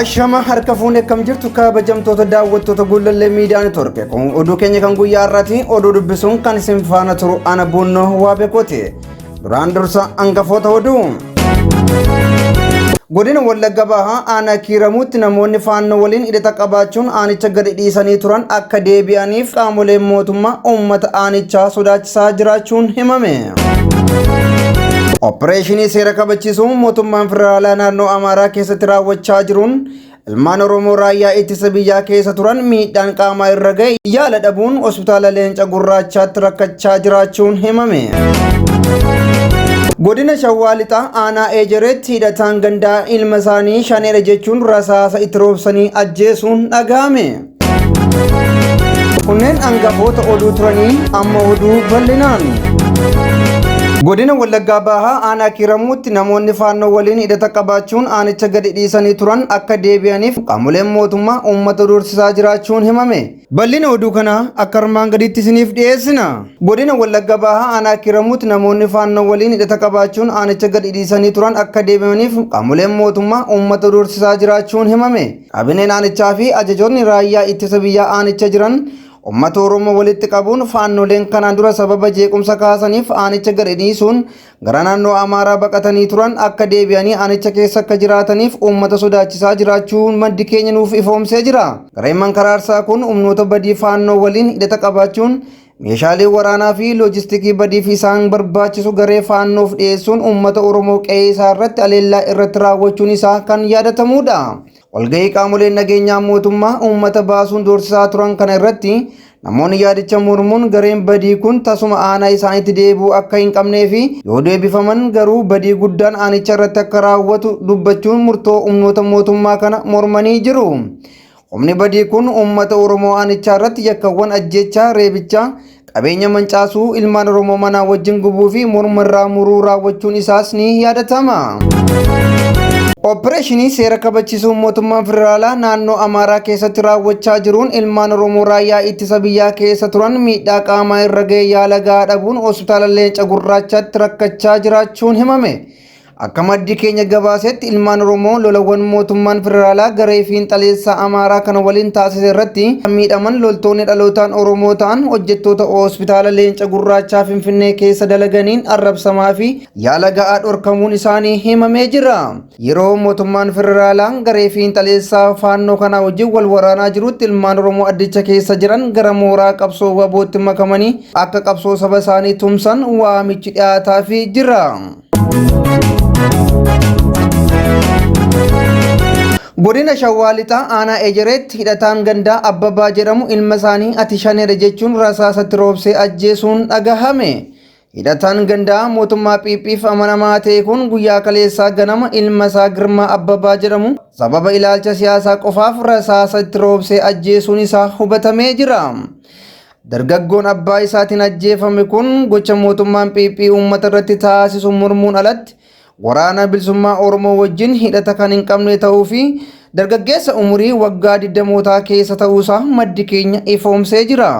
Ashama harka fuune kam jirtu kabajamtoota daawwattoota Gullallee Miidiyaa Neetwoork kun oduu keenya kan guyyaa irratti oduu dubbisuun kan isin faana turu ana Bunnoo Waabekooti. Duraan dursa hangafoota oduu. Godina Wallagga Bahaa ana Kiiramuutti namoonni faannoo waliin hidhata qabaachuun aanicha gadi dhiisanii turan akka deebi'aniif qaamoleen mootummaa uummata aanichaa sodaachisaa jiraachuun himame. Opereeshinii seera kabachiisuu mootummaan federaalaa naannoo Amaaraa keessatti raawwachaa jiruun ilmaan Oromoo raayyaa ittisa biyyaa keessa turan miidhaan qaamaa irra ga'e yaala dhabuun hospitaala Leenca Gurraachaatti rakkachaa jiraachuun himame. Godina Shawaa Lixaa aanaa Ejereetti hidhataan gandaa ilma isaanii shaneera jechuun rasaasa itti roobsanii ajjeesuun dhaga'ame. Kunneen hangafoota oduu turanii amma oduu bal'inaan. Godina Wallagga Bahaa ana Kiiramuutti namoonni faannoo waliin hidhata qabaachuun aanicha gadi dhiisanii turan akka deebi'aniif qaamoleen mootummaa uummata dursisaa jiraachuun himame. Bal'ina oduu kana akka armaan gadiitti isiniif dhiyeessina. Godina Wallagga Bahaa ana Kiiramuutti namoonni faannoo waliin hidhata qabaachuun aanicha gadi dhiisanii turan akka deebi'aniif qaamoleen mootummaa uummata dursisaa jiraachuun himame. Kabineen aanichaa fi ajajoonni raayyaa ittisa biyyaa aanicha jiran ummata Oromoo walitti qabuun faannoleen kanaan dura sababa jeequmsa kaasaniif aanicha gadi dhiisuun gara naannoo Amaaraa baqatanii turan akka deebi'anii aanicha keessa akka jiraataniif uummata sodaachisaa jiraachuun maddi keenya nuuf ifoomsee jira. Gareemman karaarsaa kun humnoota badii faannoo waliin hidhata qabaachuun meeshaalee waraanaa fi loojistikii badiif isaan barbaachisu garee faannoof dhiyeessuun uummata Oromoo qe'ee isaa irratti aleellaa irratti raawwachuun isaa kan yaadatamudha. Walgahii qaamoleen nageenyaa mootummaa uummata baasuun doorsisaa turan kana irratti namoonni yaadicha mormuun gareen badii kun tasuma aanaa isaaniitti deebi'uu akka hin qabnee fi yoo deebifaman garuu badii guddaan aanicha irratti akka raawwatu dubbachuun murtoo humnoota mootummaa kana mormanii jiru. Humni badii kun uummata Oromoo aanichaa irratti yakkawwan ajjechaa, reebichaa, qabeenya mancaasuu, ilmaan Oromoo manaa wajjin gubuu fi morma irraa muruu raawwachuun isaas ni yaadatama. Opereeshinii seera kabachiisuu mootummaan federaalaa naannoo Amaaraa keessatti raawwachaa jiruun ilmaan Oromoo raayyaa ittisa biyyaa keessa turan miidhaa qaamaa irra ga'e yaala gahaa dhabuun hospitaala Leenca Gurraachaatti rakkachaa jiraachuun himame. Akka maddi keenya gabaasetti ilmaan Oromoo lolawwan mootummaan federaalaa garee fiinxaleessaa Amaaraa kana waliin taasise irratti miidhaman loltoonni dhalootaan Oromoo ta'an hojjettoota hospitaala Leenca Gurraachaa Finfinnee keessa dalaganiin arrabsamaa fi yaala ga'aa dhorkamuun isaanii himamee jira. Yeroo mootummaan federaalaa garee fiinxaleessaa faannoo kana wajjin wal waraanaa jirutti ilmaan Oromoo addicha keessa jiran gara mooraa qabsoo wabootti makamanii akka qabsoo saba isaanii tumsan waamichi dhiyaataafii jira. Godina Shawaa Lixaa aanaa Ejereetti hidhataan gandaa Abbabaa jedhamu ilma isaanii ati shaneera jechuun rasaasatti roobsee ajjeesuun dhagahame. Hidhataan gandaa mootummaa Phiiphiif amanamaa ta'e kun guyyaa kaleessaa ganama ilma isaa Girmaa Abbabaa jedhamu sababa ilaalcha siyaasaa qofaaf rasaasatti roobsee ajjeesuun isaa hubatamee jira. Dargaggoon abbaa isaatiin ajjeefame kun gocha mootummaan Phiiphii uummata irratti taasisu mormuun alatti waraana bilisummaa Oromoo wajjin hidhata kan hin qabne ta'uu fi dargaggeessa umurii waggaa 20 keessa ta'uusaa maddi keenya ifoomsee jira.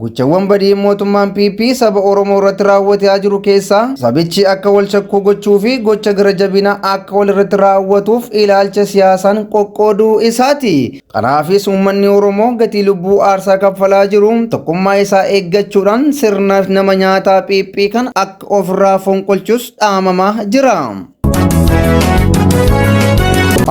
Gochawwan badii mootummaan Phiiphii saba Oromoo irratti raawwataa jiru keessaa sabichi akka wal shakkuu gochuu fi gocha gara jabinaa akka wal irratti raawwatuuf ilaalcha siyaasaan qoqqooduu isaati. Kanaafis uummanni Oromoo gatii lubbuu aarsaa kaffalaa jiru tokkummaa isaa eeggachuudhaan sirna nama nyaataa Phiiphii kan akka ofirraa fonqolchus dhaamamaa jira.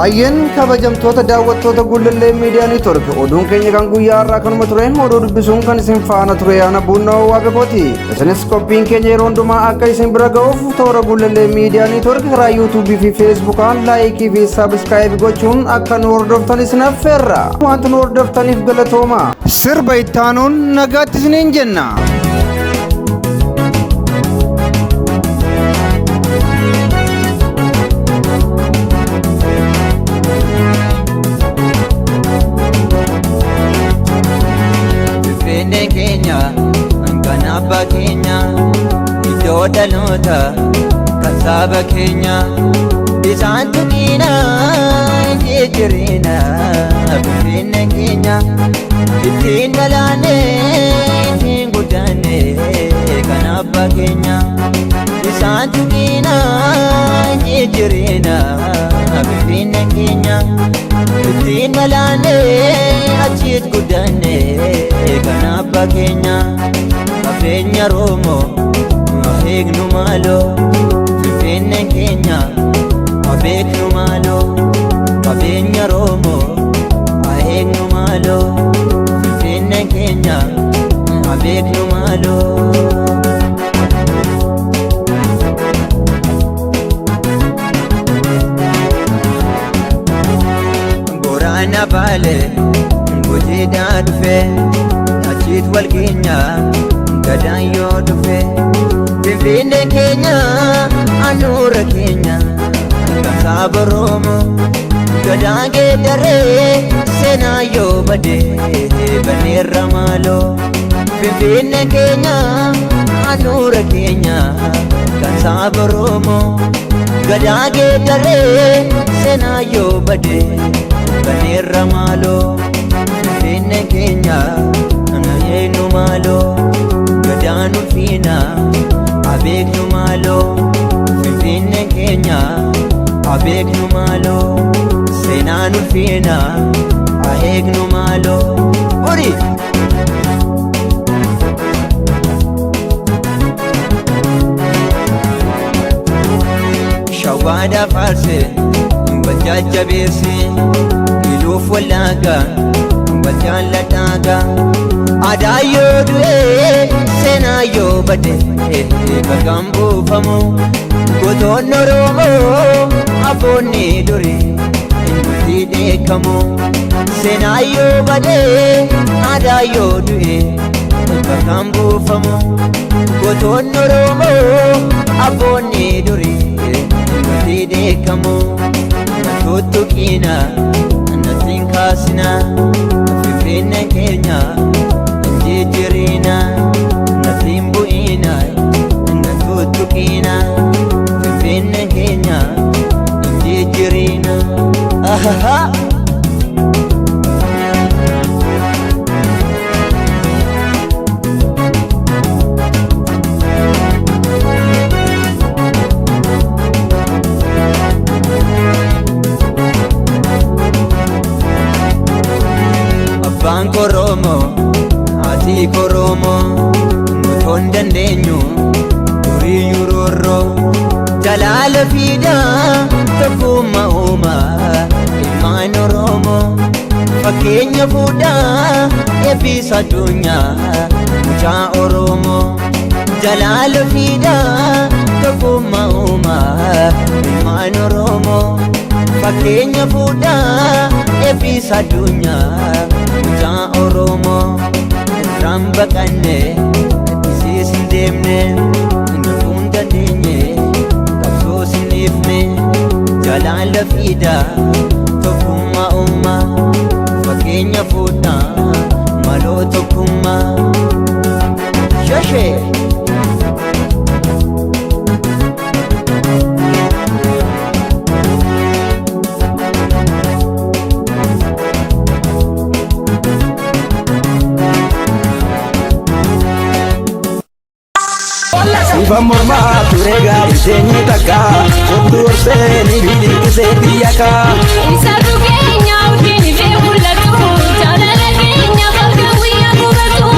Ayyen kabajamtoota daawwattoota Gullallee Miidiyaa Neetwoork oduun keenya kan guyyaa irraa kanuma tureen oduu dubbisuun kan isin faana ture ana Bunnoo Waabekooti. Isinis qophiin keenya yeroo hundumaa akka isin bira ga'uuf toora Gullallee Miidiyaa Neetwoork karaa yuutuubii fi feesbuukaan laayikii fi saabskiraayib gochuun akka nu hordoftan isin affeerra. Wanta nu hordoftaniif galatooma. Sirba ittaanuun nagaatti isiniin jenna. Abba keenya iddoo dhaloota kasaaba keenya isaan tuqiina jijjiirina Finfinnee keenya ittiin dhalaanne ittiin guddanne kan abba keenya isaan tuqiina jijjiirina Finfinnee keenya Waliin malaanee achiit guddanne kan abbaa keenya qabeenya Oromoo eegnu maaloo Finfinneen keenya beeknu maaloo qabeenya Oromoo eegnu maaloo Finfinneen keenya beeknu maaloo. Boraana Baalee Gujiidhaa dhufe achiit wal keenya Gadaan yoo dhufe Finfinneen keenya anuura keenya kan saba Oromoo Gadaan geeddaree seenaa yoo badee baneerra maaloo Finfinneen keenya anuura keenya kan saba Oromoo Gadaan geeddaree seenaa yoo badee baneerra maaloo Finfinneen keenya eegnu maaloo Gadaan ulfiina beeknu maaloo Finfinneen keenya beeknu maaloo seenaan ulfiina eegnu maaloo. Uri Shawwaadhaa faarsee wal jajjabeessee iluuf wallaagaa wal jaalladhaagaa aadaa yoo du'ee seenaa yoo badee bakkaan buufamu gootonni Oromoo abboonni durii nuti beekamu seenaa yoo badee aadaa yoo du'ee bakkaan buufamu gootonni Oromoo abboonni durii nuti beekamu tuttuqiina natiin kaasina Finfinneen keenya jijjiirina natiin bu'ina tuttuqiina Finfinneen keenya jijjiirina. Abbaan Oromoo ati Oromoo nutoon dandeenyu durii yuroorroo jalaala fiidaa tokkummaa uumaa ilmaan Oromoo fakkeenya fuudhaa eebbisa addunyaa mucaa Oromoo jalaala fiidaa tokkummaa uumaa ilmaan Oromoo fakkeenya fuudhaa eebbisa addunyaa mucaa Oromoo irraan baqanne isiis hin deemne hinduun dandeenye qabsoos hin dhiifne jalaala fiidaa tokkummaa uumaa fakkeenya fuudhaa maloo tokkummaa. Shashee Sifa morma turega disenyi taka Obdur seni bilik setiyaka Isa tu kenya udini fe ulatu Jalala kenya falkawi aku batu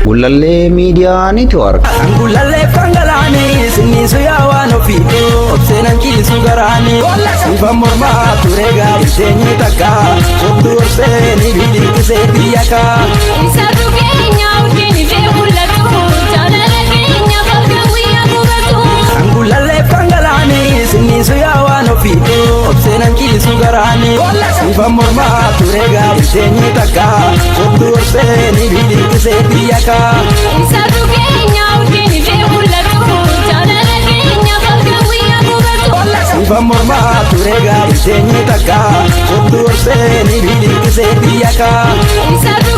Gulalee Media Network. Angulalle fangalani sinni suyawa no fito Obsenan kisu garani Sifa morma turega disenyi taka Obdur seni bilik setiyaka Isa tu kenya udini fe ulatu Jalala kenya falkawi aku batu Angulalle fangalani sinni suyawa no fito Obsenan kisu garani Sifa morma turega disenyi taka Obdur seni bilik setiyaka Isa tu kenya udini fe ulatu Jalala kenya falkawi aku batu Sifa morma turega disenyi taka Obdur seni bilik setiyaka Isa tu